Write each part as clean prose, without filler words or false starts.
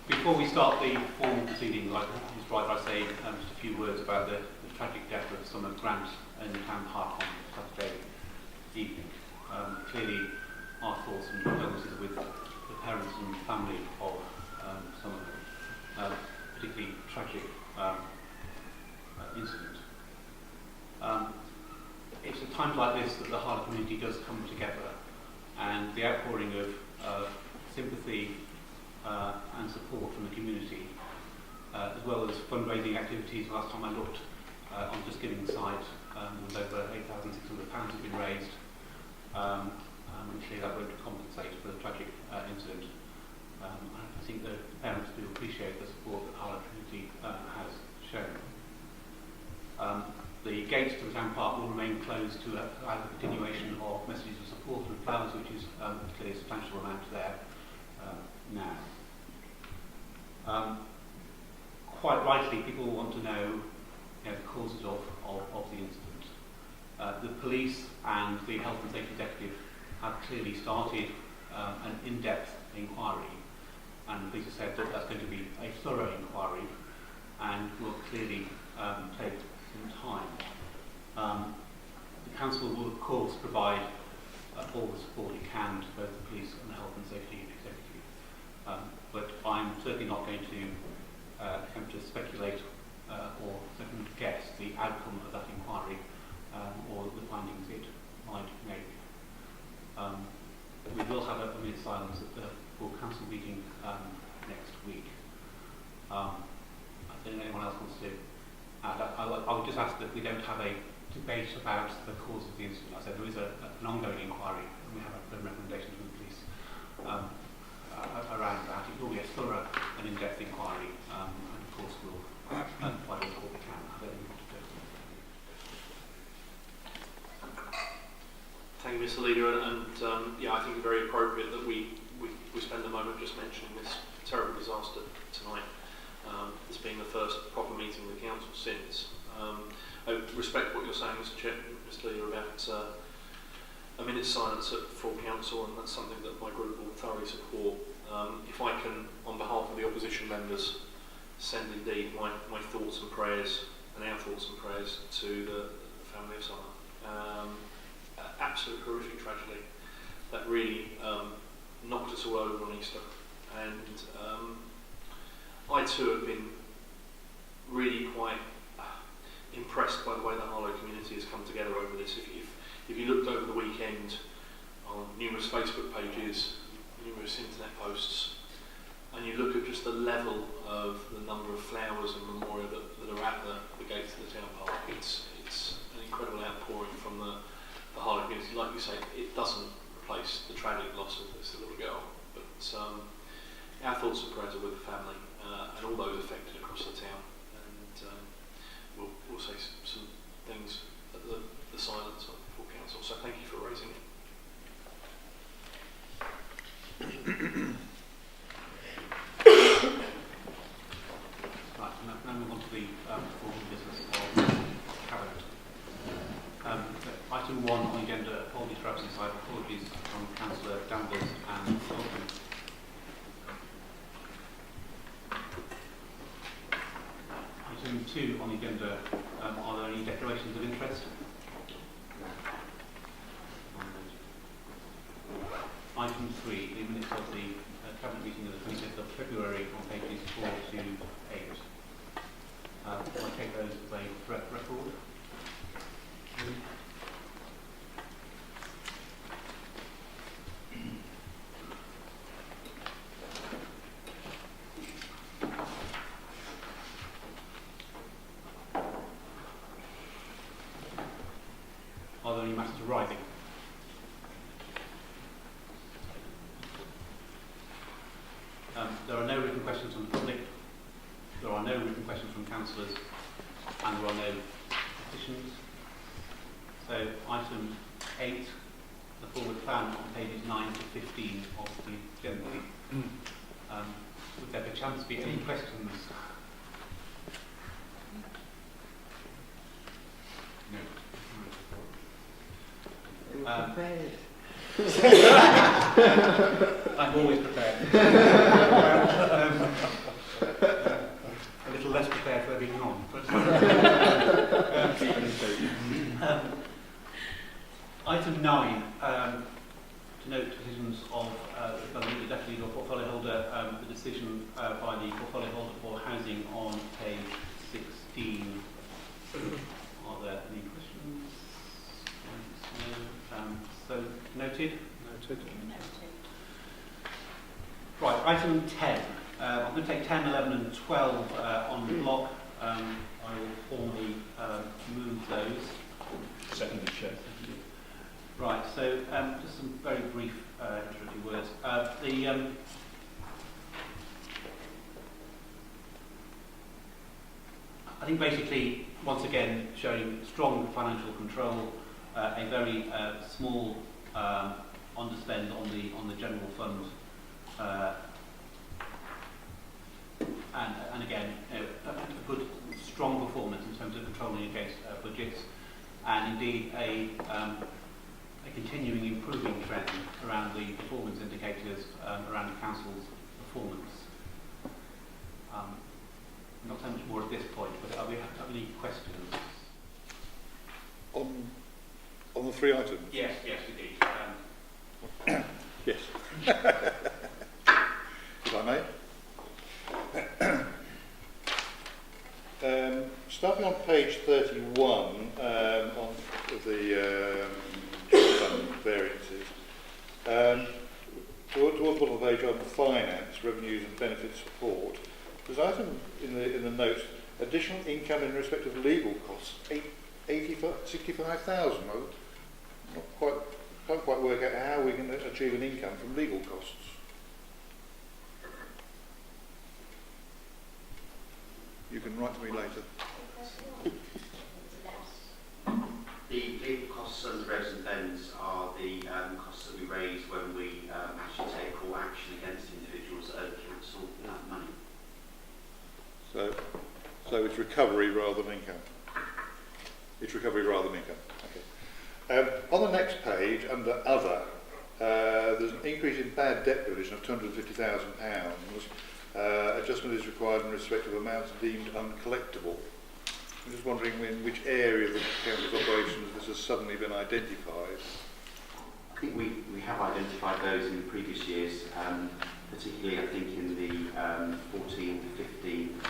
Before we start the formal proceedings, it's right I say just a few words about the tragic death of Summer Grant in the town park on Saturday evening. Clearly, our thoughts and condolences are with the parents and family of Summer. Particularly tragic incident. It's at times like this that the Harlow community does come together, and the outpouring of sympathy and support from the community, as well as fundraising activities. Last time I looked on Just Giving site, was over £8,600 have been raised, and clearly that won't compensate for the tragic incident. I think the parents do appreciate the support that Harlow community has shown. The gates to the town park will remain closed to allow the continuation of messages of support and flowers, which is clearly a substantial amount there now. Quite rightly, people want to know, the causes of the incident. The police and the health and safety executive have clearly started an in-depth inquiry, and the police have said that that's going to be a thorough inquiry and will clearly take some time. The council will of course provide all the support it can to both the police and the health and safety executive, but I'm certainly not going to attempt to speculate or second guess the outcome of that inquiry or the findings it might make. We will have a minute's silence at the full council meeting next week. I don't know if anyone else wants to add. I would just ask that we don't have a debate about the cause of the incident. I said there is an ongoing inquiry, and we have a recommendation from the police around that. It will be a thorough and in-depth inquiry, and of course we'll provide all we can. I don't think we want to do. Thank you, Mr. Leader, and I think it's very appropriate that we spend a moment just mentioning this terrible disaster tonight. This being the first proper meeting with the council since. I respect what you're saying, Mr. Leader, about a minute's silence at full council, and that's something that my group will thoroughly support. If I can, on behalf of the opposition members, send indeed my thoughts and prayers, and our thoughts and prayers to the family of Summer. Absolute horrific tragedy that really knocked us all over on Easter, and I too have been really quite impressed by the way the Harlow community has come together over this. If you looked over the weekend on numerous Facebook pages, numerous internet posts, and you look at just the level of the number of flowers and memorial that are at the gates of the town park, it's an incredible outpouring from the Harlow community. Like you say, it doesn't replace the tragic loss of this little girl, but our thoughts and prayers are with the family and all those affected across the town, and we'll say some things at the silence of full council. So thank you for raising it. Right, now move on to the formal business of cabinet. Item 1 on the agenda, apologies for absence. I have apologies from Councillor Danvers and Sullivan. Item 2 on the agenda, are there any declarations of interest? Item 3, the minutes of the cabinet meeting of the 25th of February on pages 4 to 8. Will I take those as a record? Are there any matters arising? There are no written questions from the public, there are no written questions from councillors, and there are no petitions. So item 8, the forward plan on pages 9 to 15 of the agenda. Would there perchance be any questions? No. Prepared. I'm always prepared. by the portfolio holder for housing on page 16. Are there any questions? So noted. Right, item 10. I'm going to take 10, 11 and 12 on block. I will formally move those. Seconded, Chair. Right, so just some very brief introductory words. I think basically, once again, showing strong financial control, a very small underspend on the general fund, and again, a good, strong performance in terms of controlling against budgets, and indeed a continuing improving trend around the performance indicators around the council's performance. Not so much more at this point, but are we have any questions? On the three items? Yes, indeed. Yes. If I may. Starting on page 31 on the fund variances, towards the bottom of the page on finance, revenues and benefit support, there's an item in the notes, additional income in respect of legal costs, 65,000. Can't quite work out how we can achieve an income from legal costs. You can write to me later. The legal costs and the regs and bends are the costs that we raise when we actually take court action against individuals that owe the council money. So it's recovery rather than income. It's recovery rather than income. Okay. On the next page, under other, there's an increase in bad debt provision of £250,000. Adjustment is required in respect of amounts deemed uncollectible. I'm just wondering in which area of the council's operations this has suddenly been identified. I think we have identified those in the previous years, particularly I think in the 14 to 15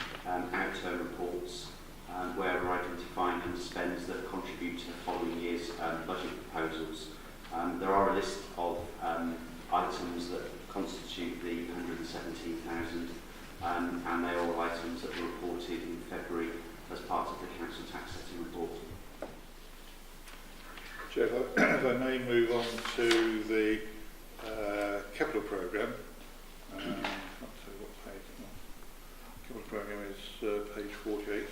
outturn reports, where we're identifying underspends that contribute to the following year's budget proposals. There are a list of items that constitute the 117,000, and they are all items that were reported in February as part of the council tax setting report. Chair, if I may move on to the capital programme. Not sure what page. Capital programme is page 48.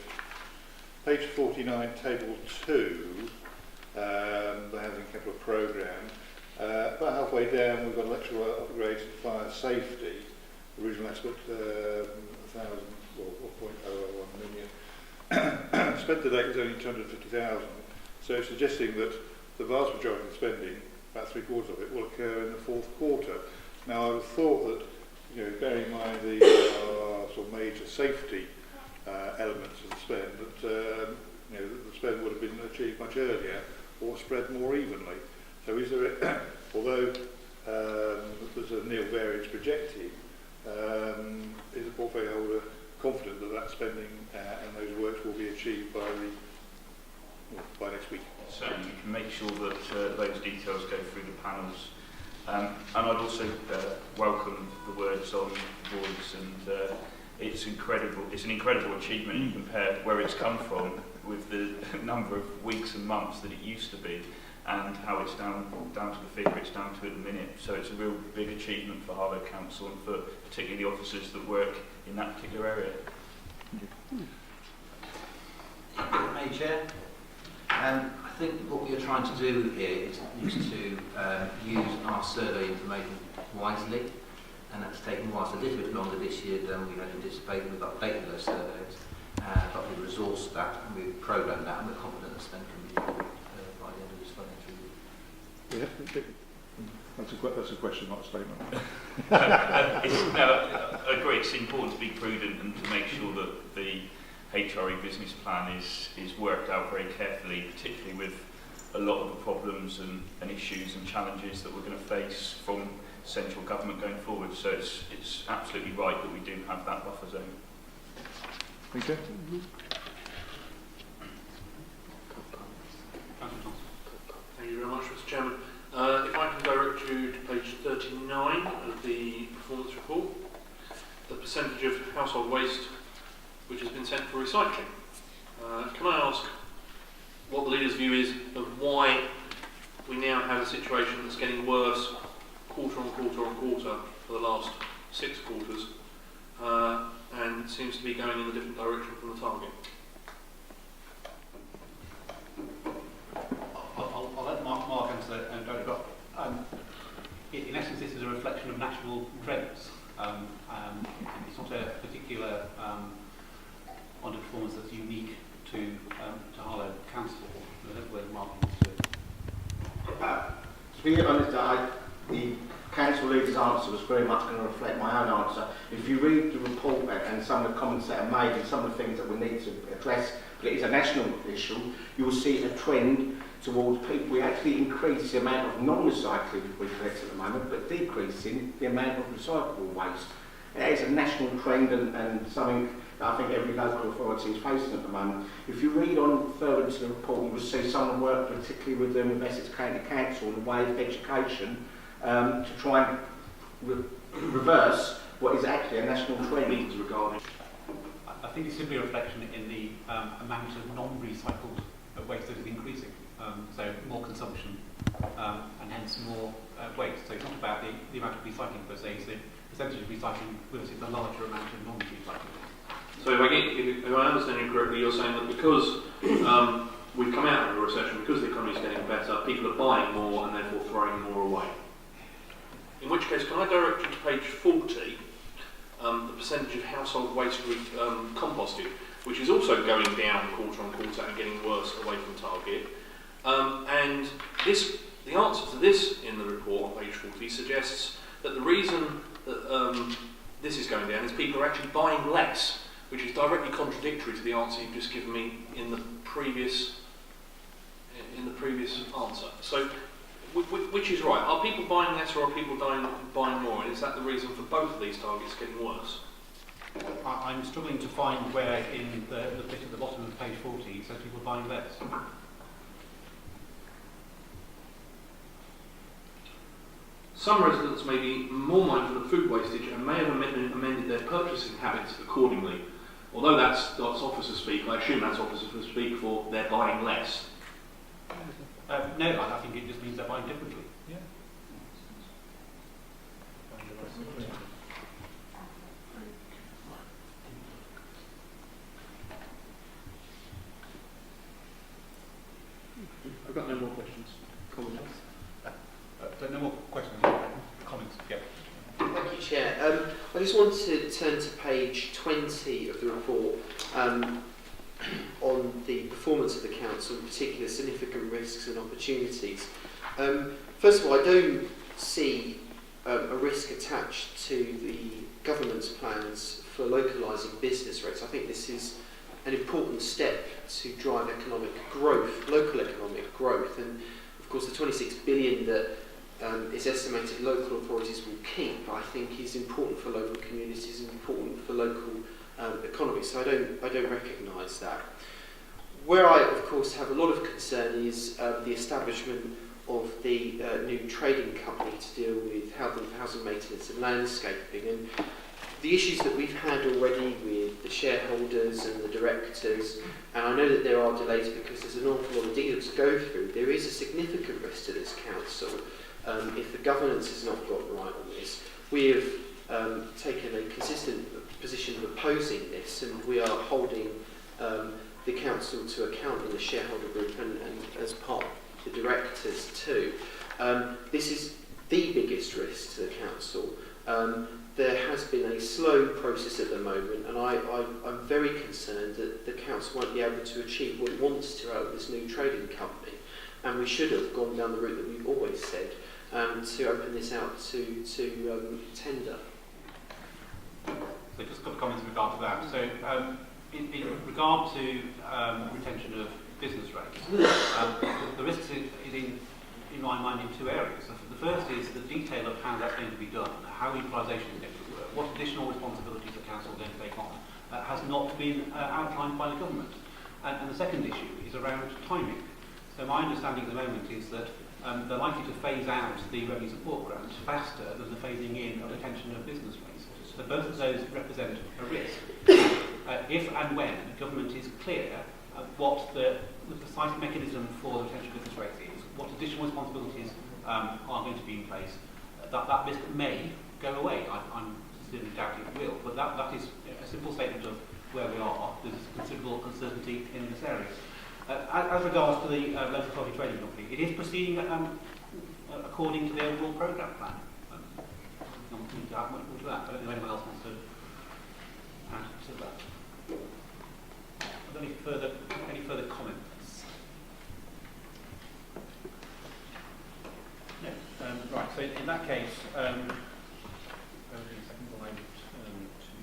Page 49, table 2, the housing capital programme. About halfway down, we've got electrical upgrades and fire safety. The original estimate, 1.001 million. Spent to date is only 250,000. So suggesting that the vast majority of the spending, about 3/4 of it, will occur in the fourth quarter. Now, I would have thought that, bearing in mind the sort of major safety elements of the spend, that the spend would have been achieved much earlier or spread more evenly. So is there, although there's a nil variance projected, is the portfolio holder confident that that spending and those works will be achieved by next week? Certainly, you can make sure that those details go through the panels. And I'd also welcome the words on voids, and it's incredible. It's an incredible achievement. You compare where it's come from with the number of weeks and months that it used to be, and how it's down to the figure it's down to at the minute. So it's a real big achievement for Harlow Council and for particularly the officers that work in that particular area. May Chair, I think what we are trying to do here is to use our survey information wisely, and that's taken whilst a little bit longer this year than we had anticipated. We've updated those surveys, but we've resourced that and we've programmed that, and we're confident the spend can be done by the end of this financial year. That's a question, not a statement. I agree, it's important to be prudent and to make sure that the HRE business plan is worked out very carefully, particularly with a lot of the problems and issues and challenges that we're going to face from central government going forward. So it's absolutely right that we do have that buffer zone. Thank you. Thank you very much, Mr. Chairman. If I can direct you to page 39 of the performance report, the percentage of household waste which has been sent for recycling. Can I ask what the leader's view is of why we now have a situation that's getting worse quarter on quarter on quarter for the last 6 quarters and seems to be going in a different direction from the target? I'll let Mark answer that, but in essence this is a reflection of national trends. It's not a particular underperformance that's unique to Harlow Council. That's where Mark wants to be honest, the council leader's answer was very much going to reflect my own answer. If you read the report and some of the comments that are made and some of the things that we need to address, but it is a national issue, you will see a trend towards people. We actually increase the amount of non-recycling we collect at the moment, but decreasing the amount of recyclable waste. It is a national trend and something that I think every local authority is facing at the moment. If you read on further into the report, you will see some of the work, particularly with Essex County Council, in the way of education, to try and reverse what is actually a national trend regarding. I think it's simply a reflection in the amount of non-recycled waste that is increasing. So more consumption and hence more waste. So it's not about the amount of recycling per se, it's the percentage of recycling versus the larger amount of non-recycling. So if I understand you correctly, you're saying that because we've come out of a recession, because the economy is getting better, people are buying more and therefore throwing more away. In which case, can I direct you to page 40, the percentage of household waste composted, which is also going down quarter on quarter and getting worse away from target. And the answer to this in the report on page 40 suggests that the reason that this is going down is people are actually buying less, which is directly contradictory to the answer you've just given me in the previous answer. So, which is right? Are people buying less or are people buying more? And is that the reason for both of these targets getting worse? I'm struggling to find where in the bit at the bottom of page 40 it says people buying less. Some residents may be more mindful of food wastage and may have amended their purchasing habits accordingly. Although that's officer speak, I assume that's officer speak for they're buying less. No, I think it just means they're buying differently. Yeah. I've got no more questions. Comments? No more questions. Comments? Yeah. Thank you, Chair. I just want to turn to page 20 of the report on the performance of the council, in particular significant risks and opportunities. First of all, I don't see a risk attached to the government's plans for localising business rates. I think this is an important step to drive economic growth, local economic growth, and of course the 26 billion that is estimated local authorities will keep, I think is important for local communities and important for local economies. So I don't recognise that. Where I, of course, have a lot of concern is the establishment of the new trading company to deal with housing maintenance and landscaping. And the issues that we've had already with the shareholders and the directors, and I know that there are delays because there's an awful lot of deals to go through, there is a significant risk to this council if the governance is not got right on this. We have taken a consistent position of opposing this, and we are holding the council to account in the shareholder group and as part of the directors too. This is the biggest risk to the council. There has been a slow process at the moment, and I'm very concerned that the council won't be able to achieve what it wants to out of this new trading company. And we should have gone down the route that we've always said, to open this out to tender. So just a couple of comments in regard to that. So in regard to retention of business rates, the risk is in in my mind, in two areas. The first is the detail of how that's going to be done, how equalisation is going to work, what additional responsibilities the council are going to take on, has not been outlined by the government. And the second issue is around timing. So my understanding at the moment is that they're likely to phase out the revenue support grant faster than the phasing in of the pension and business rates. So both of those represent a risk. If and when the government is clear what the precise mechanism for the retention business rate is, what additional responsibilities are going to be in place, that risk may go away. I'm sincerely doubting it will, but that is a simple statement of where we are. There's considerable uncertainty in this area. As regards to the local authority trading company, it is proceeding according to the overall programme plan. I'm not going to add much more to that. I don't know if anyone else wants to add to that. Are there any further comments? No. Right. So in that case, only a second while I turn to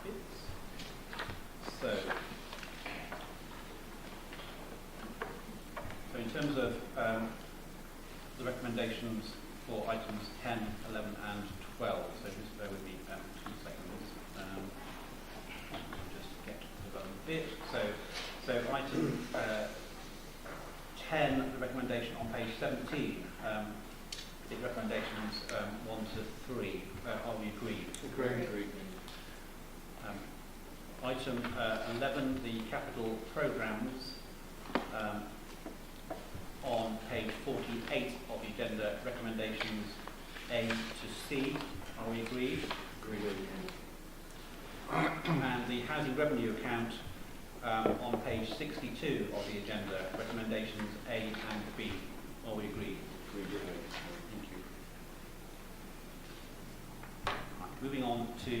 bits. So in terms of the recommendations for items 10, 11 and 12, so just bear with me 2 seconds. I'll just get to the relevant bit. So item 10, the recommendation on page 17, the recommendations 1 to 3, are we agreed? Agreed. Item 11, the capital programmes, on page 48 of the agenda, recommendations A to C, are we agreed? Agreed. And the housing revenue account on page 62 of the agenda, recommendations A and B, are we agreed? Agreed. Thank you. Right, moving on to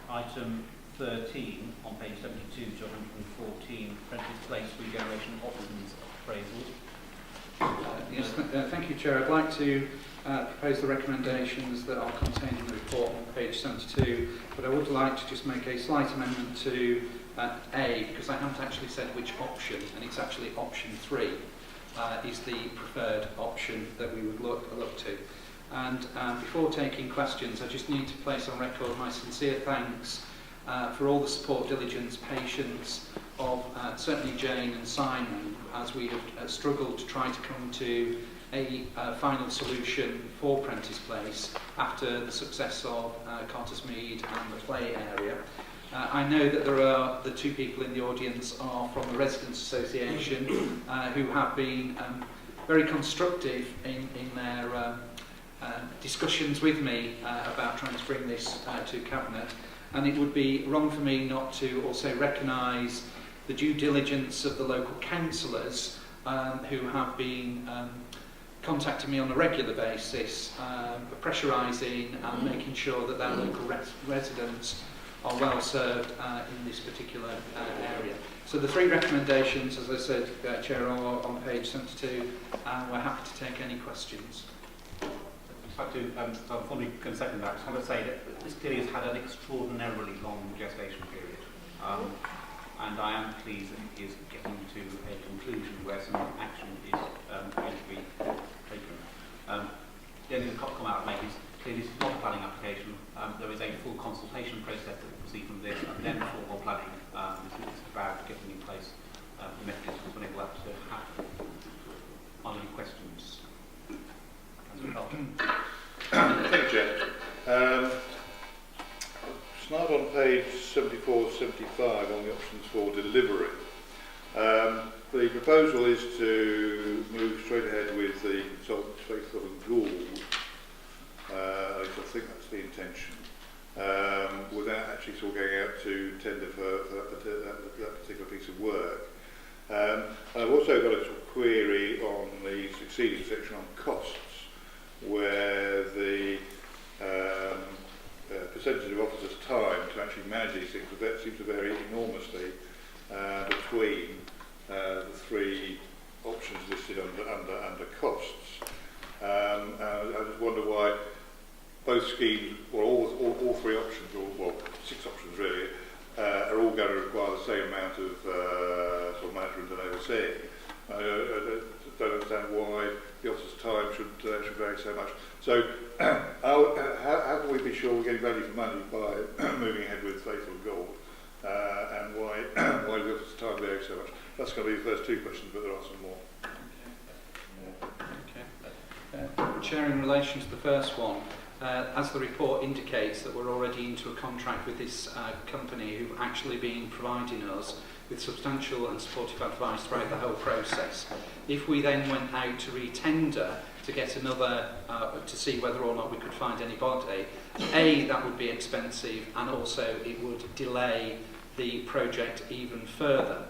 item 13 on page 72 to 114, Prentice Place regeneration options appraisal. Yes, thank you, Chair. I'd like to propose the recommendations that are contained in the report on page 72, but I would like to just make a slight amendment to A, because I haven't actually said which option, and it's actually option 3 is the preferred option that we would look to. And before taking questions, I just need to place on record my sincere thanks for all the support, diligence, patience of certainly Jane and Simon as we have struggled to try to come to a final solution for Prentice Place after the success of Cartersmead and the Play area. I know that there are the 2 people in the audience are from the Residents Association who have been very constructive in their discussions with me about trying to bring this to Cabinet. And it would be wrong for me not to also recognise the due diligence of the local councillors who have been contacting me on a regular basis, pressurising and making sure that their local residents are well served in this particular area. So the 3 recommendations, as I said, Chair, are on page 72, and we're happy to take any questions. I'd like to, before we can second that, I just want to say that this clearly has had an extraordinarily long gestation period. And I am pleased that it is getting to a conclusion where some action is going to be taken. The only comment I'd make is clearly this is not a planning application. There is a full consultation process that will proceed from this, and then formal planning. This is about getting in place the mechanisms to enable that to happen. Are there any questions? Thank you, Chair. Start on page 74, 75 on the options for delivery. The proposal is to move straight ahead with the consultant Faithful and Gould. I think that's the intention. Without actually sort of going out to tender for that particular piece of work. I've also got a sort of query on the succeeding section on costs, where the percentage of officers' time to actually manage these things seems to vary enormously between the 3 options listed under costs. I just wonder why both schemes, or all 3 options, or well 6 options really, are all going to require the same amount of sort of management and overseeing. don't understand why the officer's time should vary so much. So how can we be sure we're getting value for money by moving ahead with Faithful and Gold? And why does the officer's time vary so much? That's going to be the first two questions, but there are some more. Chair, in relation to the first one, as the report indicates that we're already into a contract with this company who've actually been providing us with substantial and supportive advice throughout the whole process. If we then went out to re-tender to get another, to see whether or not we could find anybody, A, that would be expensive, and also it would delay the project even further.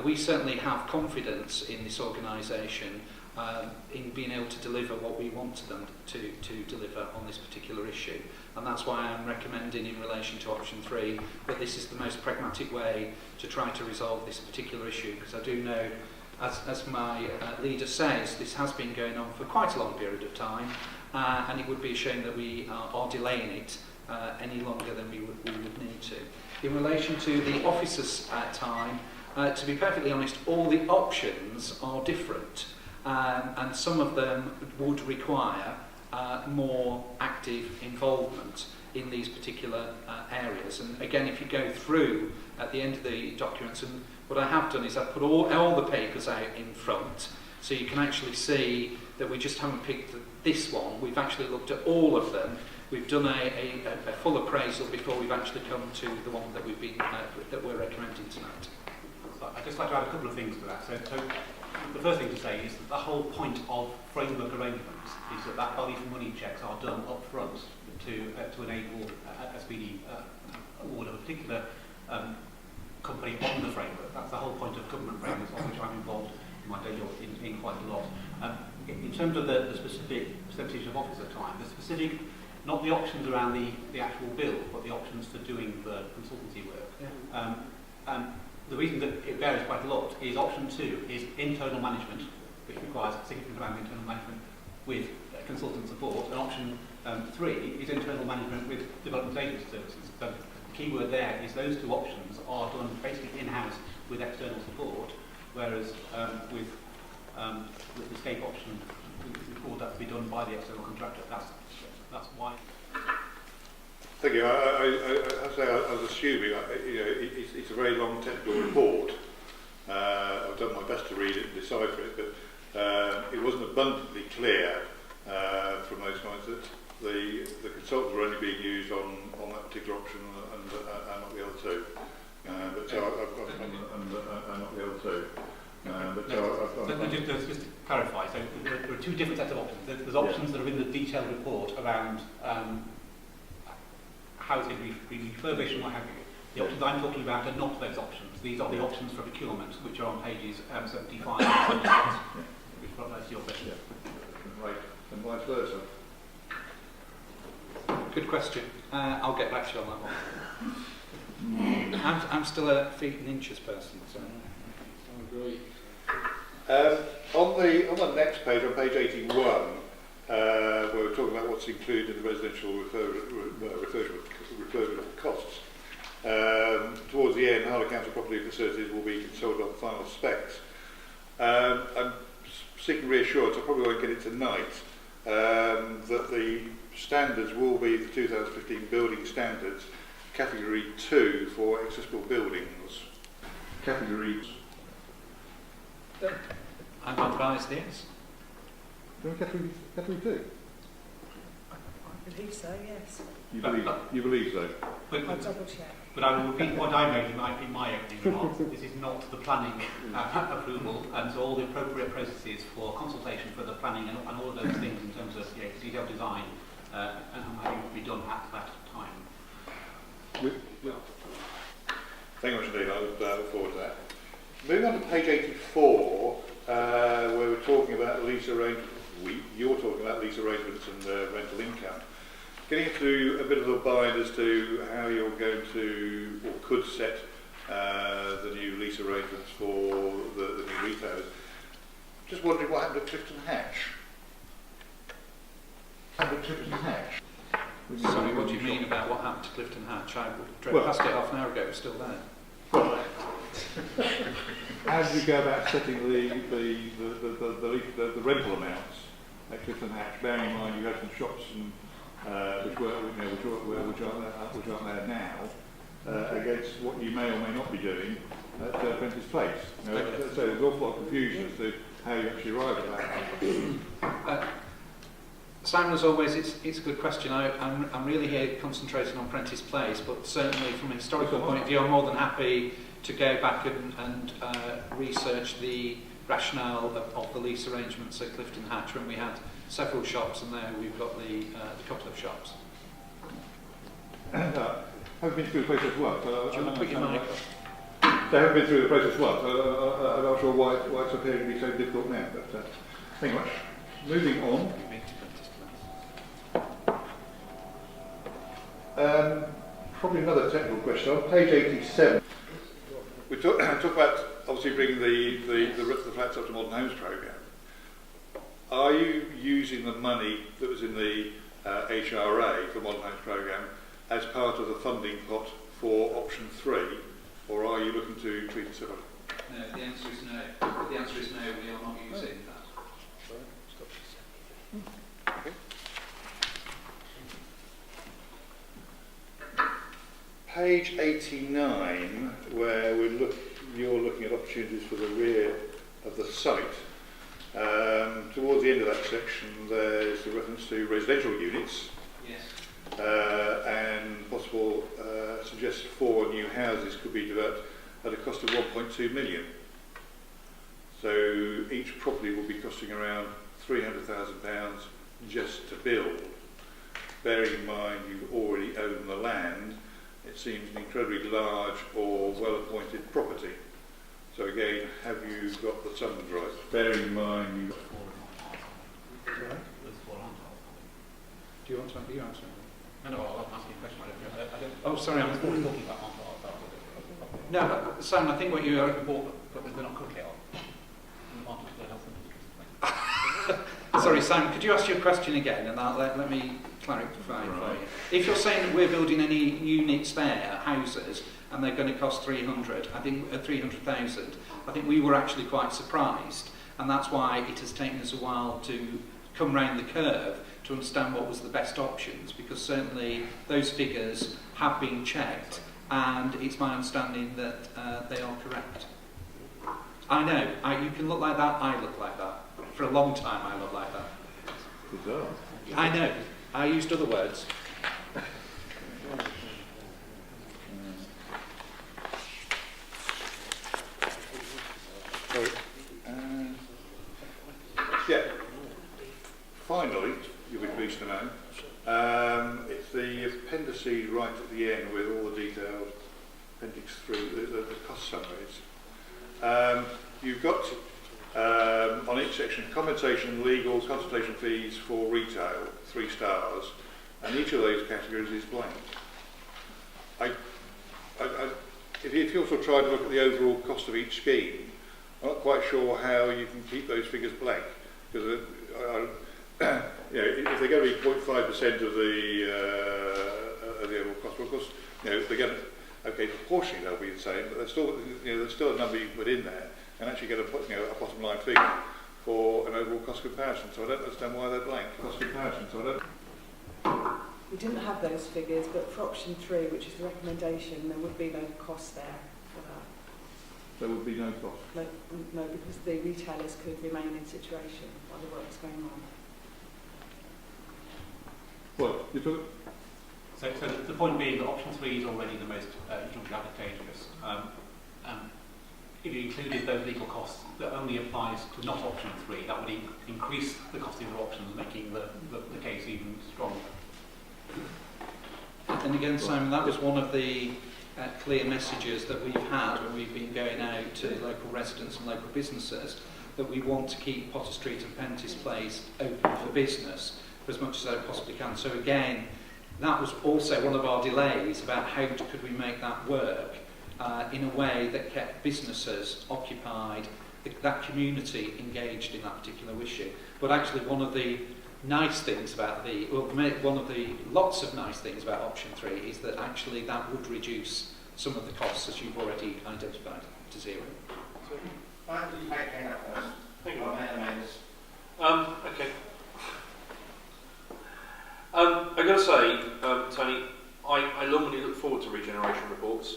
We certainly have confidence in this organisation in being able to deliver what we want them to deliver on this particular issue. And that's why I'm recommending in relation to option 3 that this is the most pragmatic way to try to resolve this particular issue, because I do know, as my leader says, this has been going on for quite a long period of time, and it would be a shame that we are delaying it any longer than we would need to. In relation to the officer's time, to be perfectly honest, all the options are different. And some of them would require more active involvement in these particular areas. And again, if you go through at the end of the documents, and what I have done is I've put all the papers out in front, so you can actually see that we just haven't picked this one. We've actually looked at all of them. We've done a full appraisal before we've actually come to the one that we've been that we're recommending tonight. So I'd just like to add a couple of things to that. So the first thing to say is that the whole point of framework arrangements is that value for money checks are done up front to enable a speedy award of a particular company on the framework. That's the whole point of government frameworks, on which I'm involved in my day job in quite a lot. In terms of the specific percentage of officer time, the specific, not the options around the actual bill, but the options for doing the consultancy work. Yeah. The reason that it varies quite a lot is option 2 is internal management, which requires a significant amount of internal management with consultant support, and option 3 is internal management with development agency services. So the key word there is those two options are done basically in-house with external support, whereas with the escape option, we record that to be done by the external contractor. That's why. Thank you. I was assuming, it's a very long technical report. I've done my best to read it and decipher it, but it wasn't abundantly clear from those points that the consultants were only being used on that particular option and not the other two. And not the other two. Just to clarify, so there are two different sets of options. There's options that are in the detailed report around how it's going to be refurbished and what have you. The options I'm talking about are not those options. These are the options for procurement, which are on pages 75 and 76, which relates to your question. Yeah. Right, and vice versa. Good question. I'll get back to you on that one. I'm still a feet and inches person, so I agree. On the next page, on page 81, where we're talking about what's included in the residential refurbishment costs. Towards the end, Harlow Council property facilities will be consulted on final specs. I'm seeking reassurance, I probably won't get it tonight, that the standards will be the 2015 building standards, category 2 for accessible buildings. Category. I'm advised yes. Category 2? I believe so, yes. You believe so? I'll double check. But I will repeat what I made in my opening remarks. This is not the planning approval, and so all the appropriate processes for consultation for the planning and all of those things in terms of detailed design and how it will be done at that time. Thank you much indeed. I look forward to that. Moving on to page 84, where we're talking about lease arrangements. You're talking about lease arrangements and rental income. Getting into a bit of a bind as to how you're going to, or could set the new lease arrangements for the new retailers. Just wondering what happened to Clifton Hatch. Sorry, what do you mean about what happened to Clifton Hatch? I drove past it half an hour ago, it was still there. Well, How do you go about setting the rental amounts at Clifton Hatch, bearing in mind you have some shops and which aren't there now, against what you may or may not be doing at Prentice Place? You know, so there's an awful lot of confusion as to how you actually arrive at that. Simon, as always, it's a good question. I'm really here concentrating on Prentice Place, but certainly from a historical point of view, I'm more than happy to go back and research the rationale of the lease arrangements at Clifton Hatch when we had several shops, and there we've got the couple of shops. I've been through the process once. Do you want to put your mic? So I haven't been through the process once. I'm not sure why it's appearing to be so difficult now. But thank you much. Moving on. Probably another technical question. On page 87, we talk about obviously bringing the flats up to Modern Homes programme. Are you using the money that was in the HRA for Modern Homes programme as part of the funding pot for option 3, or are you looking to treat it separately? No, the answer is no. The answer is no, we are not using that. Page 89, where you're looking at opportunities for the rear of the site. Towards the end of that section, there's a reference to residential units. Yes. And possible suggests 4 new houses could be developed at a cost of 1.2 million. So each property will be costing around £300,000 just to build. Bearing in mind you've already owned the land, it seems an incredibly large or well-appointed property. So again, have you got the sums right? Bearing in mind you. Do you want to answer? No, I'll ask you a question. I don't Oh, sorry, I'm talking about No, Simon, I think what you are... but they're not currently on. Sorry, Simon, could you ask your question again, and let me clarify for you. If you're saying that we're building any units there, houses, and they're going to cost 300,000, I think we were actually quite surprised, and that's why it has taken us a while to come round the curve to understand what was the best options, because certainly those figures have been checked, and it's my understanding that they are correct. I know, you can look like that, I look like that. For a long time I look like that. Bizarre. I know, I used other words. Yeah. Finally, you'll be pleased to know, it's the appendices right at the end with all the details, appendix 3, the cost summaries. You've got on each section compensation, legal, consultation fees for retail, 3 stars, and each of those categories is blank. If you also try to look at the overall cost of each scheme, I'm not quite sure how you can keep those figures blank, because if they're going to be 0.5% of the overall cost, well, of course, they're going to, proportionally they'll be the same, but there's still a number you can put in there and actually get a bottom line figure for an overall cost comparison. So I don't understand why they're blank. Cost comparison. So I don't. We didn't have those figures, but for option 3, which is the recommendation, there would be no cost there for that. There would be no cost. No, because the retailers could remain in situation while the work's going on. Well, you took. So the point being that option 3 is already the most economically advantageous. If you included those legal costs, that only applies to not option 3. That would increase the cost of the options, making the case even stronger. And again, Simon, that was one of the clear messages that we've had when we've been going out to local residents and local businesses, that we want to keep Potter Street and Prentice Place open for business for as much as I possibly can. So again, that was also one of our delays about how could we make that work in a way that kept businesses occupied, that community engaged in that particular issue. But actually one of the nice things about one of the lots of nice things about option 3 is that actually that would reduce some of the costs, as you've already identified, to zero. Thank you. Okay. I've got to say, Tony, I normally look forward to regeneration reports.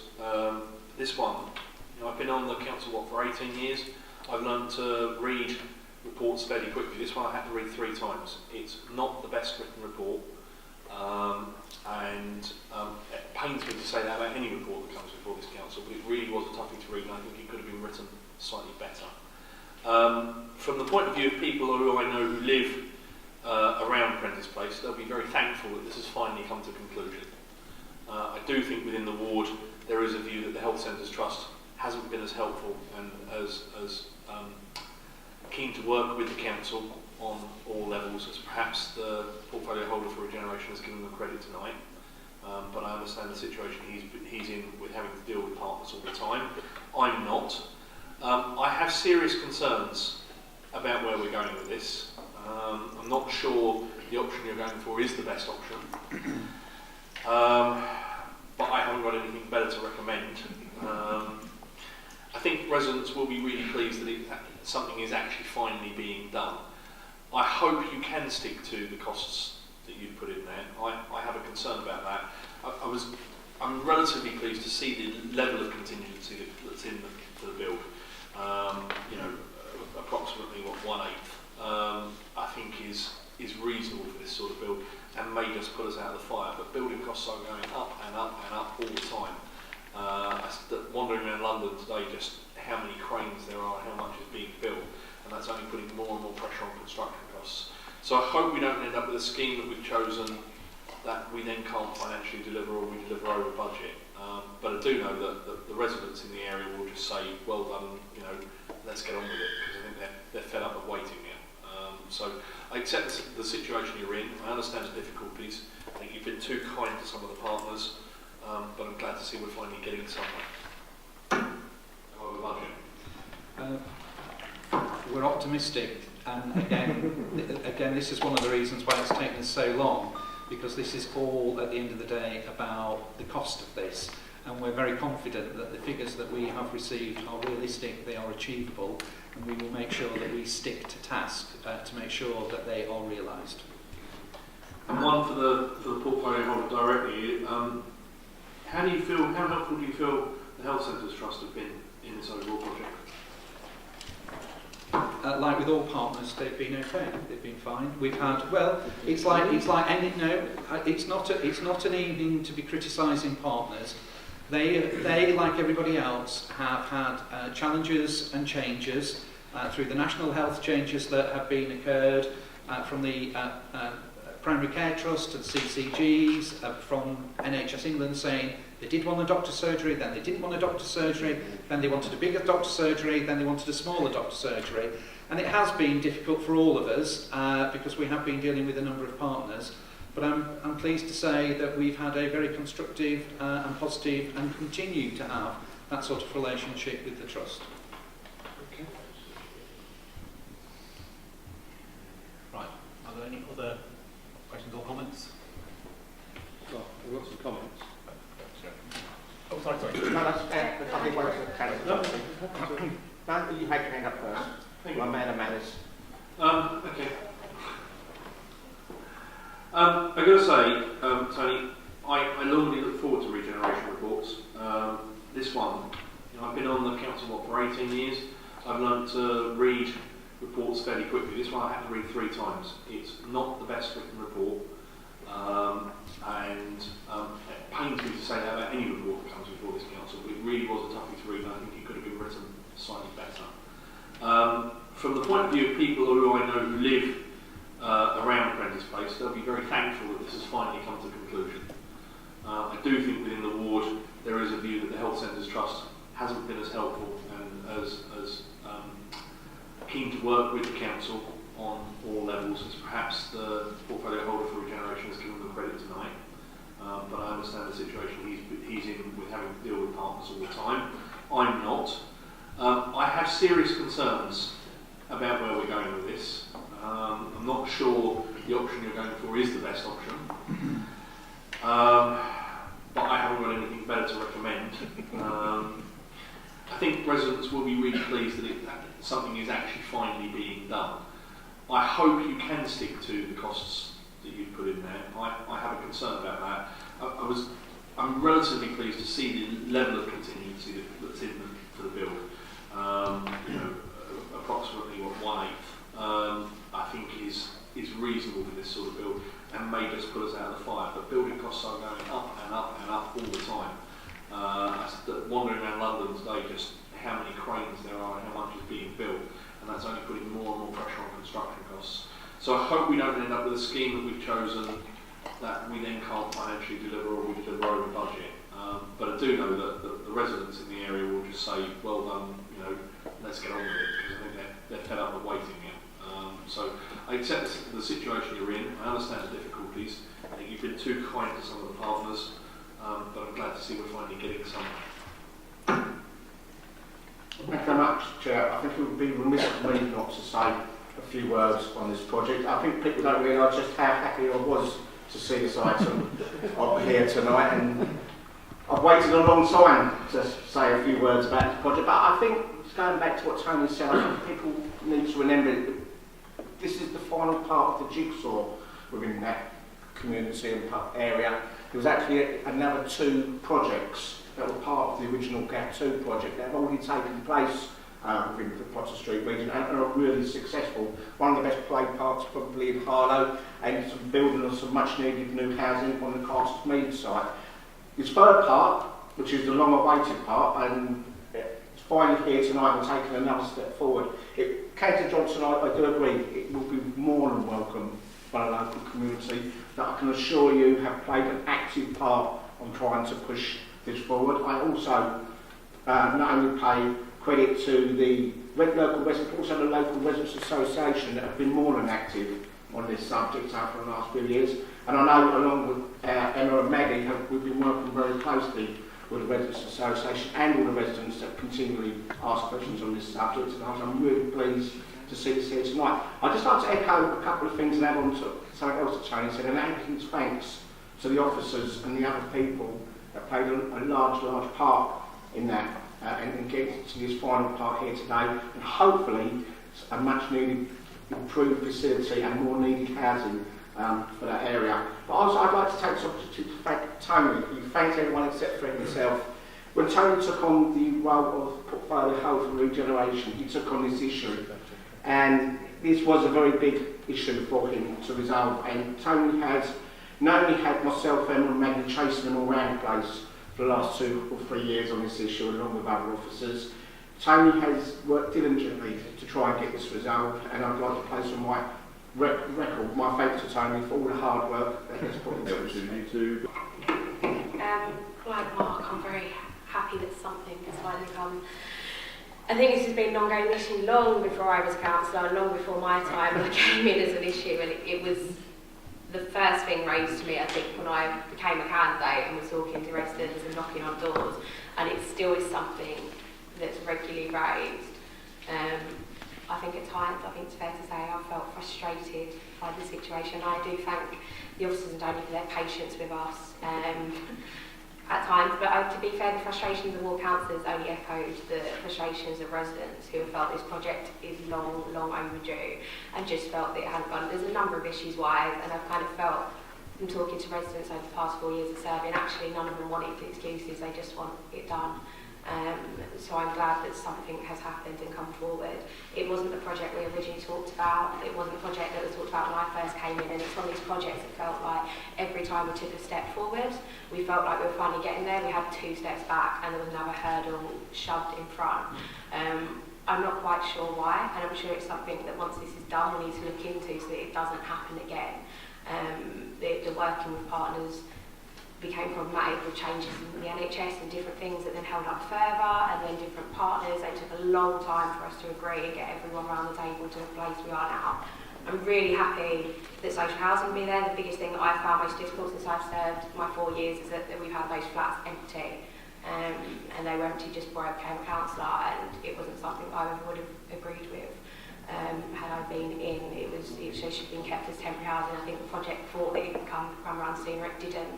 This one, I've been on the council for 18 years. I've learned to read reports fairly quickly. This one I had to read 3 times. It's not the best written report, and it pains me to say that about any report that comes before this council, but it really was a toughie to read, and I think it could have been written slightly better. From the point of view of people who I know who live around Prentice Place, they'll be very thankful that this has finally come to conclusion. I do think within the ward there is a view that the Health Centres Trust hasn't been as helpful and as keen to work with the council on all levels as perhaps the portfolio holder for regeneration has given them credit tonight. But I understand the situation he's in with having to deal with partners all the time. I'm not. I have serious concerns about where we're going with this. I'm not sure the option you're going for is the best option. But I haven't got anything better to recommend. I think residents will be really pleased that something is actually finally being done. I hope you can stick to the costs that you've put in there. I have a concern about that. I'm relatively pleased to see the level of contingency that's in the build. Approximately 1/8. I think is reasonable for this sort of build and may just put us out of the fire. But building costs are going up and up and up all the time. Wandering around London today, just how many cranes there are, how much is being built, and that's only putting more and more pressure on construction costs. So I hope we don't end up with a scheme that we've chosen that we then can't financially deliver, or we deliver over budget. But I do know that the residents in the area will just say, well done, let's get on with it, because I think they're fed up of waiting now. So I accept the situation you're in. I understand the difficulties. I think you've been too kind to some of the partners, but I'm glad to see we're finally getting somewhere. Over budget. We're optimistic, and again, this is one of the reasons why it's taken us so long, because this is all, at the end of the day, about the cost of this, and we're very confident that the figures that we have received are realistic, they are achievable, and we will make sure that we stick to task to make sure that they are realised. And one for the portfolio holder directly. How helpful do you feel the Health Centres Trust have been in this overall project? Like with all partners, they've been okay. They've been fine. We've had it's not an evening to be criticising partners. They like everybody else have had challenges and changes through the national health changes that have been occurred from the Primary Care Trust to the CCGs, from NHS England saying they did want a doctor's surgery, then they didn't want a doctor's surgery, then they wanted a bigger doctor's surgery, then they wanted a smaller doctor's surgery. And it has been difficult for all of us because we have been dealing with a number of partners. But I'm pleased to say that we've had a very constructive and positive, and continue to have that sort of relationship with the Trust. Okay. Right. Are there any other questions or comments? Well, we've got some comments. Oh, sorry. No, that's the topic was you had your hand up first. Thank you. One man of manners. Okay. I've got to say, Tony, I normally look forward to regeneration reports. This one, I've been on the council for 18 years. I've learned to read reports fairly quickly. This one I had to read 3 times. It's not the best written report, and it pains me to say that about any report that comes before this council, but it really was a toughie to read, and I think it could have been written slightly better. From the point of view of people who I know who live around Prentice Place, they'll be very thankful that this has finally come to conclusion. I do think within the ward there is a view that the Health Centres Trust hasn't been as helpful and as keen to work with the council on all levels as perhaps the portfolio holder for regeneration has given them credit tonight. But I understand the situation he's in with having to deal with partners all the time. I'm not. I have serious concerns about where we're going with this. I'm not sure the option you're going for is the best option. But I haven't got anything better to recommend. I think residents will be really pleased that something is actually finally being done. I hope you can stick to the costs that you've put in there. I have a concern about that. I'm relatively pleased to see the level of contingency that's in for the build. Approximately 1/8. I think is reasonable for this sort of build and may just put us out of the fire. But building costs are going up and up and up all the time. Wandering around London today, just how many cranes there are and how much is being built, and that's only putting more and more pressure on construction costs. So I hope we don't end up with a scheme that we've chosen that we then can't financially deliver, or we deliver over budget. But I do know that the residents in the area will just say, well done, let's get on with it, because I think they're fed up with waiting here. So I accept the situation you're in. I understand the difficulties. I think you've been too kind to some of the partners, but I'm glad to see we're finally getting some. Thank you very much, Chair. I think it would be remiss of me not to say a few words on this project. I think people don't realise just how happy I was to see this item up here tonight, and I've waited a long time to say a few words about this project, but I think, going back to what Tony said, I think people need to remember this is the final part of the jigsaw within that community and area. There was actually another 2 projects that were part of the original GAP 2 project that have already taken place within the Potter Street region and are really successful. One of the best played parts probably in Harlow, and some building of some much needed new housing on the Castles Mead site. This third part, which is the long awaited part, and it's finally here tonight and taking another step forward. Councillor Johnson, I do agree, it will be more than welcome by the local community that I can assure you have played an active part on trying to push this forward. I also not only pay credit to the local residents, but also the local residents association that have been more than active on this subject over the last few years. And I know, along with Emma and Maggie, we've been working very closely with the Residents Association and all the residents that continually ask questions on this subject, and I'm really pleased to see this here tonight. I'd just like to echo a couple of things and add on to something else that Tony said, and Anthony's thanks to the officers and the other people that played a large part in that, and getting to this final part here today, and hopefully a much needed improved facility and more needed housing for that area. But also I'd like to take this opportunity to thank Tony. He thanked everyone except for himself. When Tony took on the role of Portfolio Health and Regeneration, he took on this issue. And this was a very big issue for him to resolve. And Tony has not only had myself, Emma and Maggie chasing them all around the place for the last 2 or 3 years on this issue, along with other officers. Tony has worked diligently to try and get this resolved, and I'd like to place on my record my thanks to Tony for all the hard work that he's put into it. Like Mark, I'm very happy that something has finally come. I think this has been an ongoing issue long before I was councillor, and long before my time. I came in as an issue, and it was the first thing raised to me, I think, when I became a candidate and was talking to residents and knocking on doors, and it still is something that's regularly raised. I think at times, I think it's fair to say, I felt frustrated by the situation. I do thank the officers and Tony for their patience with us at times, but to be fair, the frustrations of all councillors only echoed the frustrations of residents who have felt this project is long overdue and just felt that it hadn't gone. There's a number of issues why, and I've kind of felt from talking to residents over the past 4 years of serving, actually none of them wanted excuses, they just want it done. So I'm glad that something has happened and come forward. It wasn't the project we originally talked about. It wasn't the project that was talked about when I first came in, and it's one of these projects that felt like every time we took a step forward, we felt like we were finally getting there. We had 2 steps back and there was another hurdle shoved in front. I'm not quite sure why, and I'm sure it's something that once this is done we need to look into so that it doesn't happen again. The working with partners became problematic with changes in the NHS and different things that then held up further, and then different partners. It took a long time for us to agree and get everyone around the table to the place we are now. I'm really happy that social housing will be there. The biggest thing that I've found most difficult since I've served my 4 years is that we've had those flats empty, and they were empty just before I became a councillor, and it wasn't something I ever would have agreed with. Had I been in, it should have been kept as temporary housing. I think the project thought that it would come around sooner, it didn't.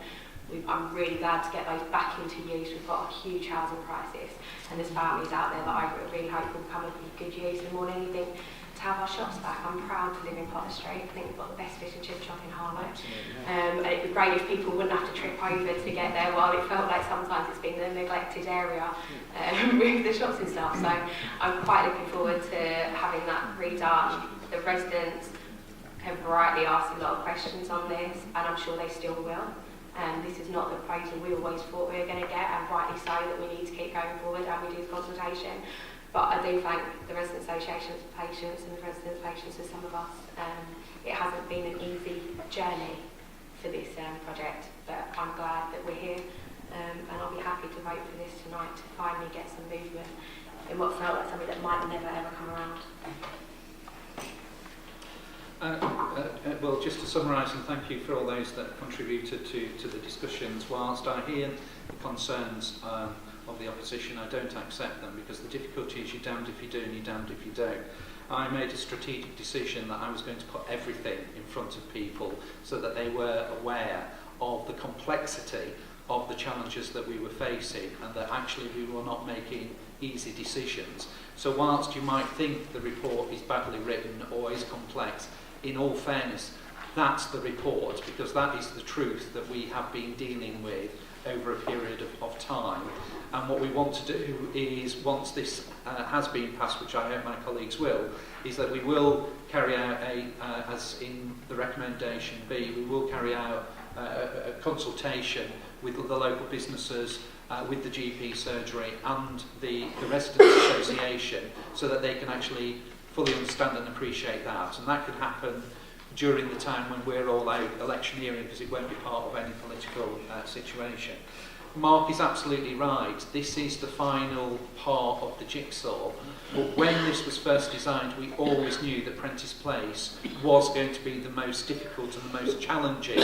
I'm really glad to get those back into use. We've got a huge housing crisis, and there's families out there that I really hope will come with good use, and more than anything, to have our shops back. I'm proud to live in Potter Street. I think we've got the best fish and chip shop in Harlow. And it'd be great if people wouldn't have to trip over to get there, while it felt like sometimes it's been a neglected area with the shops and stuff. So I'm quite looking forward to having that redone. The residents have rightly asked a lot of questions on this, and I'm sure they still will. This is not the proposal we always thought we were going to get, and rightly so, that we need to keep going forward and we do the consultation. But I do thank the Resident Association's patience and the residents' patience with some of us. It hasn't been an easy journey for this project, but I'm glad that we're here, and I'll be happy to vote for this tonight to finally get some movement in what felt like something that might never ever come around. Well, just to summarise, and thank you for all those that contributed to the discussions. Whilst I hear the concerns of the opposition, I don't accept them, because the difficulty is you're damned if you do and you're damned if you don't. I made a strategic decision that I was going to put everything in front of people so that they were aware of the complexity of the challenges that we were facing, and that actually we were not making easy decisions. So whilst you might think the report is badly written or is complex, in all fairness, that's the report, because that is the truth that we have been dealing with over a period of time. And what we want to do is, once this has been passed, which I hope my colleagues will, is that we will carry out as in the recommendation B, we will carry out a consultation with the local businesses, with the GP surgery and the Residents Association, so that they can actually fully understand and appreciate that. And that could happen during the time when we're all out electioneering, because it won't be part of any political situation. Mark is absolutely right. This is the final part of the jigsaw. But when this was first designed, we always knew that Prentice Place was going to be the most difficult and the most challenging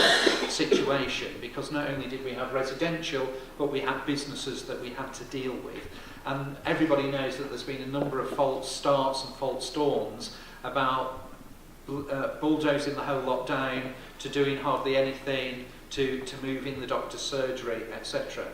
situation, because not only did we have residential, but we had businesses that we had to deal with. And everybody knows that there's been a number of false starts and false dawns about bulldozing the whole lot down, to doing hardly anything, to moving the doctor's surgery, etc.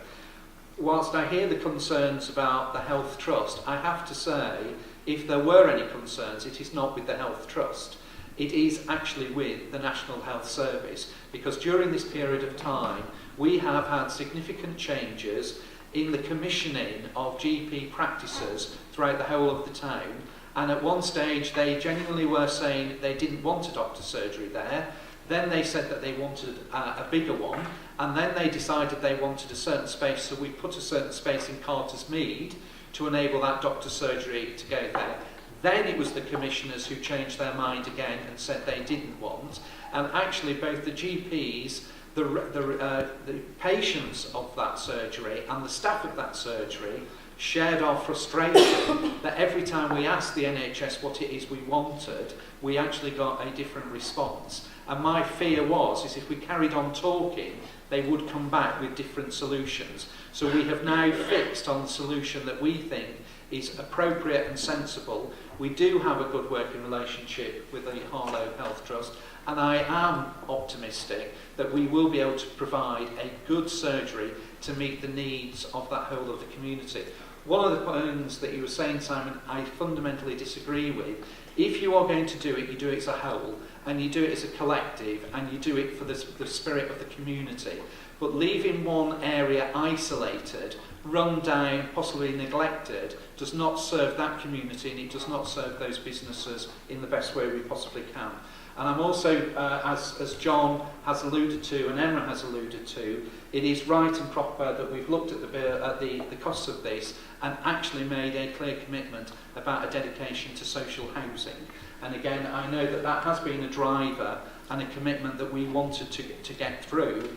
Whilst I hear the concerns about the Health Trust, I have to say, if there were any concerns, it is not with the Health Trust. It is actually with the National Health Service, because during this period of time, we have had significant changes in the commissioning of GP practices throughout the whole of the town. And at one stage, they genuinely were saying they didn't want a doctor's surgery there. Then they said that they wanted a bigger one, and then they decided they wanted a certain space, so we put a certain space in Carter's Mead to enable that doctor's surgery to go there. Then it was the commissioners who changed their mind again and said they didn't want. And actually both the GPs, the patients of that surgery and the staff of that surgery shared our frustration that every time we asked the NHS what it is we wanted, we actually got a different response. And my fear is if we carried on talking, they would come back with different solutions. So we have now fixed on the solution that we think is appropriate and sensible. We do have a good working relationship with the Harlow Health Trust, and I am optimistic that we will be able to provide a good surgery to meet the needs of that whole of the community. One of the things that you were saying, Simon, I fundamentally disagree with. If you are going to do it, you do it as a whole, and you do it as a collective, and you do it for the spirit of the community. But leaving one area isolated, run down, possibly neglected, does not serve that community, and it does not serve those businesses in the best way we possibly can. And I'm also, as John has alluded to and Emma has alluded to, it is right and proper that we've looked at the costs of this and actually made a clear commitment about a dedication to social housing. And again, I know that that has been a driver and a commitment that we wanted to get through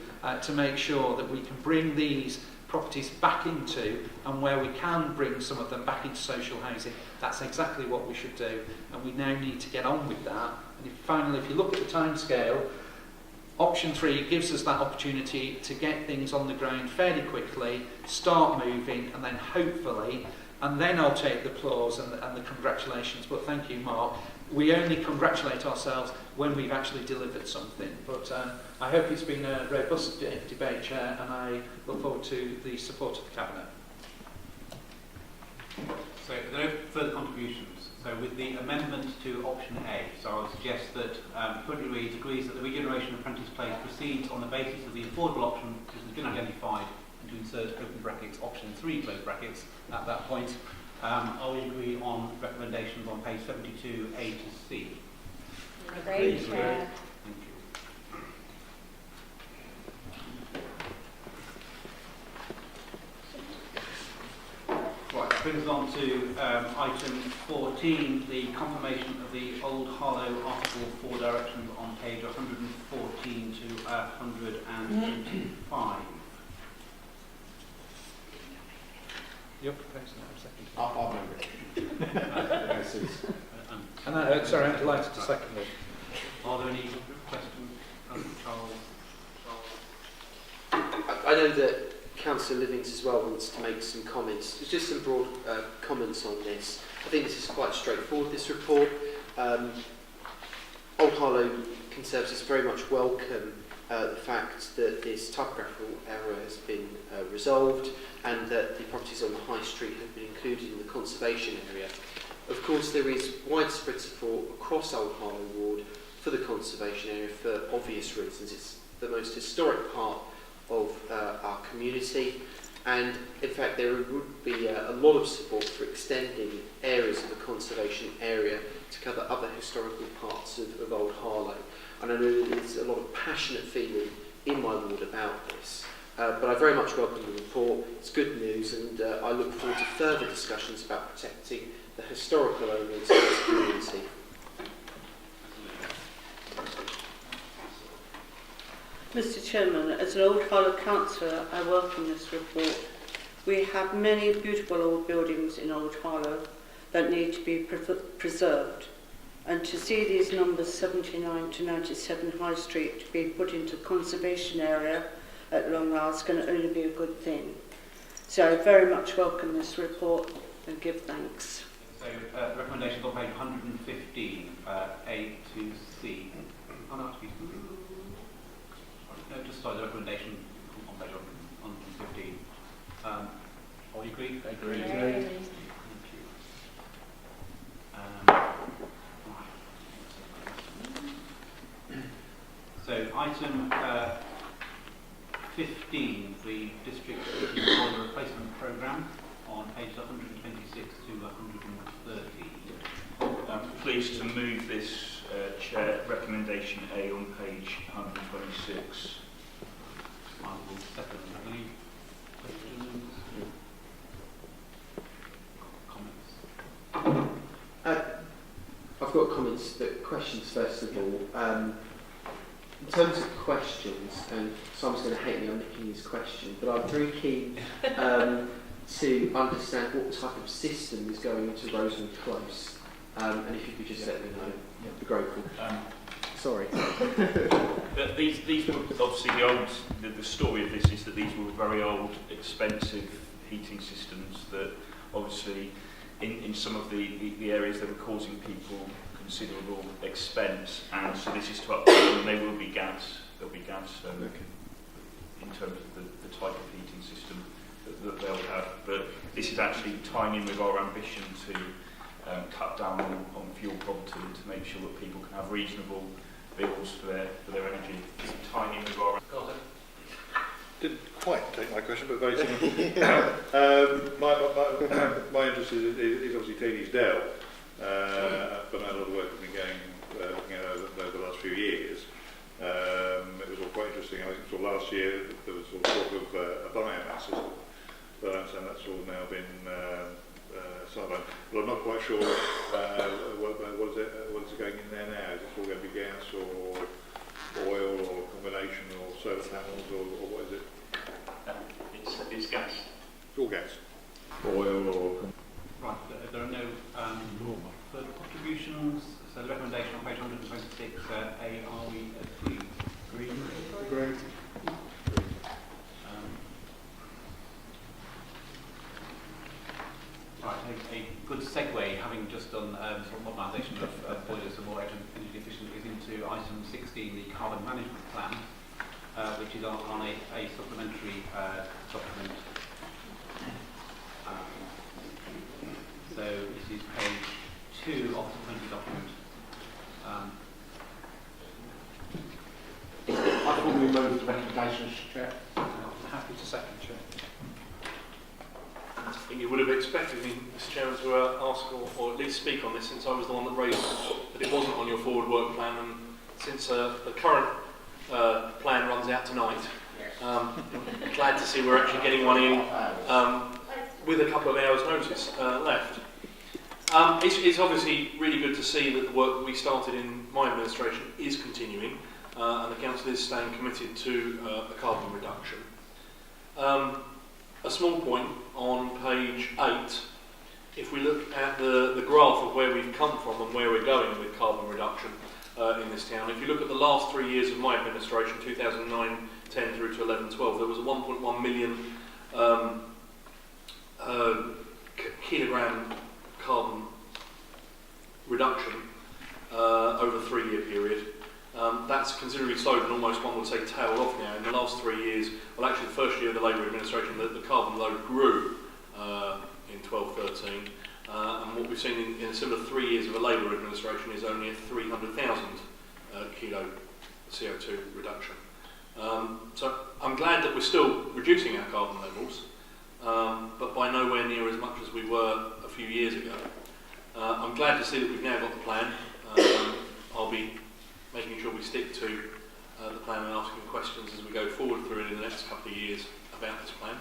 to make sure that we can bring these properties back into, and where we can bring some of them back into social housing, that's exactly what we should do, and we now need to get on with that. And finally, if you look at the timescale, option 3 gives us that opportunity to get things on the ground fairly quickly, start moving, and then hopefully and then I'll take the applause and the congratulations. But thank you, Mark. We only congratulate ourselves when we've actually delivered something. But I hope it's been a robust debate, Chair, and I look forward to the support of the Cabinet. So there are no further contributions. So with the amendment to option A, so I would suggest that currently reads agrees that the regeneration of Apprentice Place proceeds on the basis of the affordable option which has been identified, and to insert open brackets option 3 close brackets at that point. Are we agree on recommendations on page 72 A to C? Agreed, Chair. Thank you. Right, that brings us on to item 14, the confirmation of the Old Harlow Article 4 directions on page 114 to 125. You're proposing that second. I'll move it. And sorry, I'm delighted to second it. Are there any questions? Charles? I know that Councillor Livings as well wants to make some comments. There's just some broad comments on this. I think this is quite straightforward, this report. Old Harlow Conservatives very much welcome the fact that this typographical error has been resolved and that the properties on the High Street have been included in the conservation area. Of course, there is widespread support across Old Harlow Ward for the conservation area for obvious reasons. It's the most historic part of our community, and in fact there would be a lot of support for extending areas of the conservation area to cover other historical parts of Old Harlow. And I know there's a lot of passionate feeling in my ward about this, but I very much welcome the report. It's good news, and I look forward to further discussions about protecting the historical elements of this community. Mr Chairman, as an Old Harlow councillor, I welcome this report. We have many beautiful old buildings in Old Harlow that need to be preserved, and to see these numbers 79 to 97 High Street to be put into conservation area at long last can only be a good thing. So I very much welcome this report and give thanks. So recommendations on page 115, A to C. Oh, no, actually, no, just sorry, the recommendation on page 115. Are you agree? Agreed. Thank you. So item 15, the district boiler replacement programme on pages 126 to 130. I'm pleased to move this Chair recommendation A on page 126. I will second. Any questions? Comments? I've got questions first of all. In terms of questions, and Simon's going to hate me on making these questions, but I'm very keen to understand what type of system is going into Roseland Close. And if you could just let me know, I'd be grateful. Sorry. These were obviously the story of this is that these were very old, expensive heating systems that obviously in some of the areas they were causing people considerable expense, and so this is to update them. They will be gas. There'll be gas in terms of the type of heating system that they'll have. But this is actually tying in with our ambition to cut down on fuel poverty and to make sure that people can have reasonable bills for their energy. It's tying in with our... Didn't quite take my question, but very similar. My interest is obviously Teaneysdale, but a lot of work has been looking at over the last few years. It was all quite interesting. I think so last year there was all talk of a biomass system, but I understand that's all now been sidelined. But I'm not quite sure what is it going in there now. Is it all going to be gas or oil or combination or solar panels or what is it? It's gas. It's all gas. Oil or... Right, there are no further contributions. So the recommendation on page 126, A, are we agreed? Agreed. Right, a good segue, having just done sort of modernisation of boilers and more energy efficient, is into item 16, the carbon management plan, which is on a supplementary document. So this is page 2 of the supplementary document. I thought we moved the recommendations, Chair. Happy to second, Chair. I think you would have expected me, Mr. Chairman, to ask or at least speak on this, since I was the one that raised that it wasn't on your forward work plan, and since the current plan runs out tonight, glad to see we're actually getting one in with a couple of hours' notice left. It's obviously really good to see that the work that we started in my administration is continuing, and the Council is staying committed to the carbon reduction. A small point on page 8, if we look at the graph of where we've come from and where we're going with carbon reduction in this town, if you look at the last 3 years of my administration, 2009-10 through to 11-12, there was a 1.1 million kilogram carbon reduction over a 3-year period. That's considerably slowed and almost, one would say, tailed off now. In the last 3 years, well actually the first year of the Labour administration, the carbon load grew in 12-13, and what we've seen in a similar 3 years of a Labour administration is only a 300,000 kilo CO2 reduction. So I'm glad that we're still reducing our carbon levels, but by nowhere near as much as we were a few years ago. I'm glad to see that we've now got the plan. I'll be making sure we stick to the plan and asking questions as we go forward through it in the next couple of years about this plan.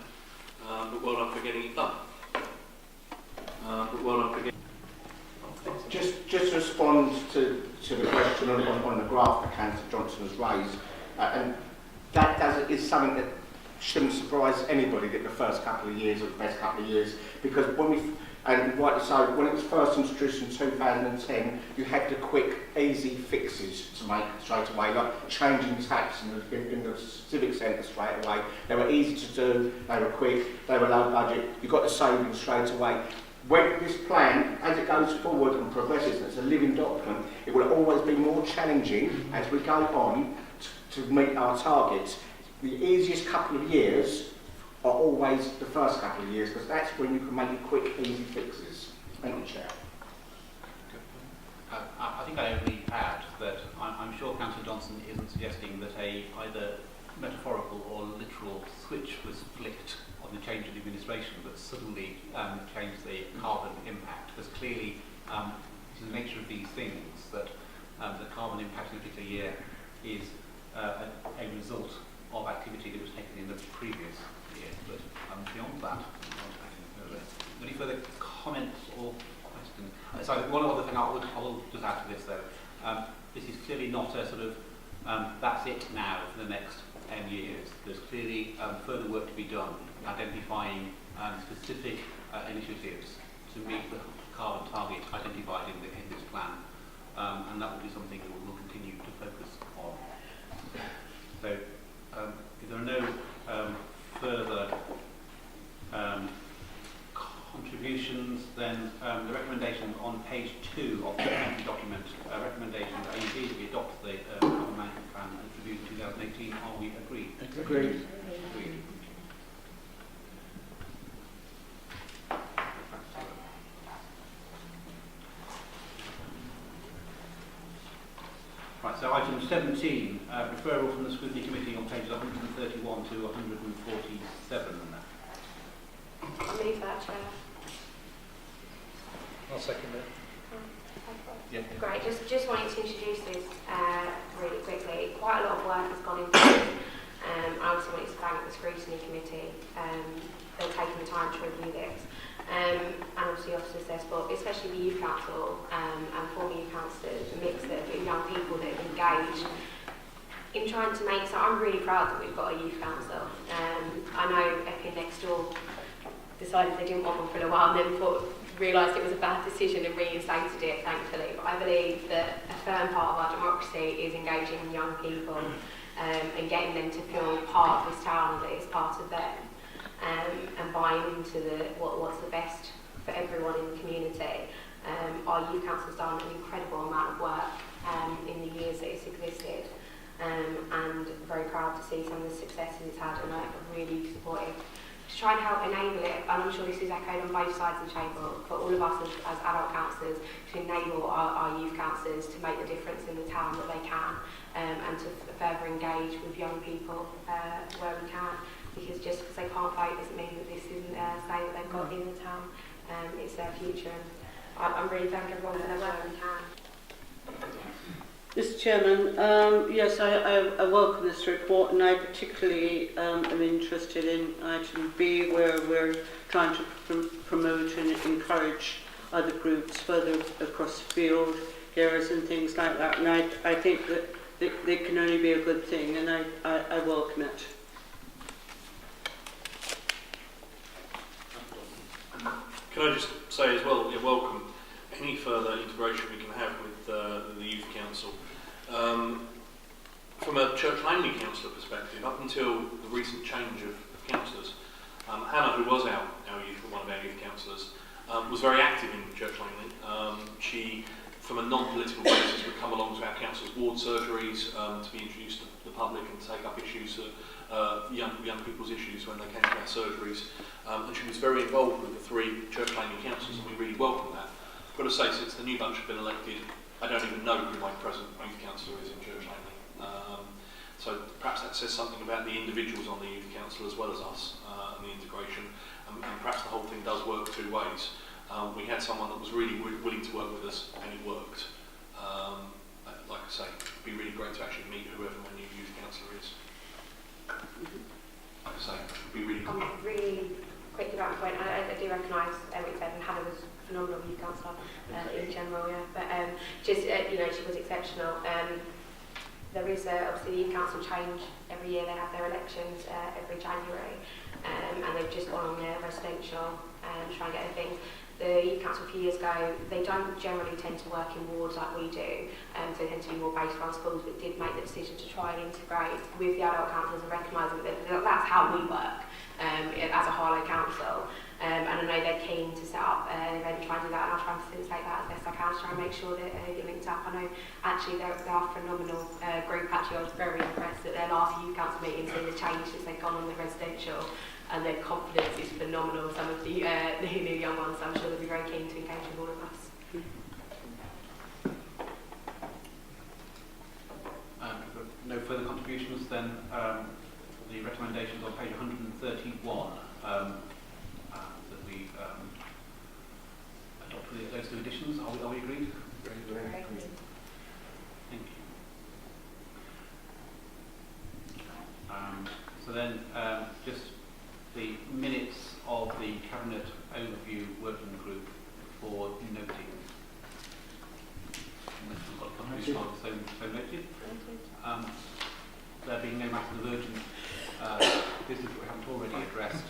But well done for getting it done. Just to respond to the question on the graph that Councillor Johnson has raised, and that is something that shouldn't surprise anybody that the first couple of years are the best couple of years, because when we, and rightly so, when it was first introduced in 2010, you had the quick, easy fixes to make straight away, like changing taps in the civic centre straight away. They were easy to do, they were quick, they were low budget, you got the savings straight away. When this plan, as it goes forward and progresses, and it's a living document, it will always be more challenging as we go on to meet our targets. The easiest couple of years are always the first couple of years, because that's when you can make quick, easy fixes. Thank you, Chair. I think I only add that I'm sure Councillor Johnson isn't suggesting that a either metaphorical or literal switch was flicked on the change of the administration that suddenly changed the carbon impact. Because clearly, it's the nature of these things that the carbon impact in a particular year is a result of activity that was taken in the previous year. But beyond that, any further comments or questions? So one other thing I will just add to this though. This is clearly not a sort of that's it now for the next 10 years. There's clearly further work to be done in identifying specific initiatives to meet the carbon target identified in this plan, and that will be something that we will continue to focus on. So, if there are no further contributions, then the recommendation on page 2 of the document, recommendation A and B, that we adopt the carbon management plan as reviewed in 2018. Are we agreed? Agreed. Agreed. Right, so item 17, referral from the Scrutiny Committee on pages 131 to 147. I'll move that, Chair. I'll second it. Yeah. Great, just wanted to introduce this really quickly. Quite a lot of work has gone into this. I also wanted to thank the Scrutiny Committee. They've taken the time to review this. And obviously officers there, but especially the Youth Council and former Youth Councillors, a mix of young people that have engaged in trying to make, so I'm really proud that we've got a Youth Council. I know Epping next door decided they didn't want one for a while and then realised it was a bad decision and reinstated it, thankfully. But I believe that a firm part of our democracy is engaging young people and getting them to feel part of this town, that it's part of them. And buying into what's the best for everyone in the community. Our youth council's done an incredible amount of work in the years that it's existed, and very proud to see some of the successes it's had, and I'm really supportive to try and help enable it. And I'm sure this is echoed on both sides of the table for all of us as adult councillors, to enable our youth councillors to make the difference in the town that they can, and to further engage with young people where we can, because just because they can't vote doesn't mean that this isn't a say that they've got in the town. It's their future, and I'm really thanking everyone for their work we can. Mr Chairman, yes, I welcome this report, and I particularly am interested in item B, where we're trying to promote and encourage other groups further across the field, areas and things like that, and I think that they can only be a good thing, and I welcome it. Can I just say as well, welcome any further integration we can have with the Youth Council. From a Church Langley councillor perspective, up until the recent change of councillors, Hannah, who was one of our youth councillors, was very active in Church Langley. She, from a non-political basis, would come along to our council's ward surgeries to be introduced to the public and take up issues, young people's issues when they came to our surgeries. And she was very involved with the 3 Church Langley councils, and we really welcome that. I've got to say, since the new bunch have been elected, I don't even know who my present youth councillor is in Church Langley. So perhaps that says something about the individuals on the youth council as well as us, and the integration, and perhaps the whole thing does work 2 ways. We had someone that was really willing to work with us, and it worked. Like I say, it'd be really great to actually meet whoever my new youth councillor is. Like I say, it'd be really cool. Really quick about the point, I do recognise Eric said, and Hannah was phenomenal youth councillor in general, yeah. But just you know, she was exceptional. There is obviously the youth council change every year. They have their elections every January, and they've just gone on their residential and try and get their things. The youth council a few years ago, they don't generally tend to work in wards like we do, so they tend to be more based around schools, but did make the decision to try and integrate with the adult councils and recognising that that's how we work as a Harlow council. And I know they're keen to set up an event, try and do that, and I'll try and facilitate that as best I can to try and make sure that you're linked up. I know actually they are a phenomenal group. Actually, I was very impressed at their last youth council meeting, seeing the change since they've gone on the residential, and their confidence is phenomenal. Some of the new young ones, so I'm sure they'll be very keen to engage with all of us. No further contributions, then the recommendations on page 131 that we adopt those 2 additions. Are we agreed? Very agreed. Thank you. So then, just the minutes of the Cabinet Overview Working Group for noting. Unless we've got contributions on so noted. There being no matters of urgent business that we haven't already addressed,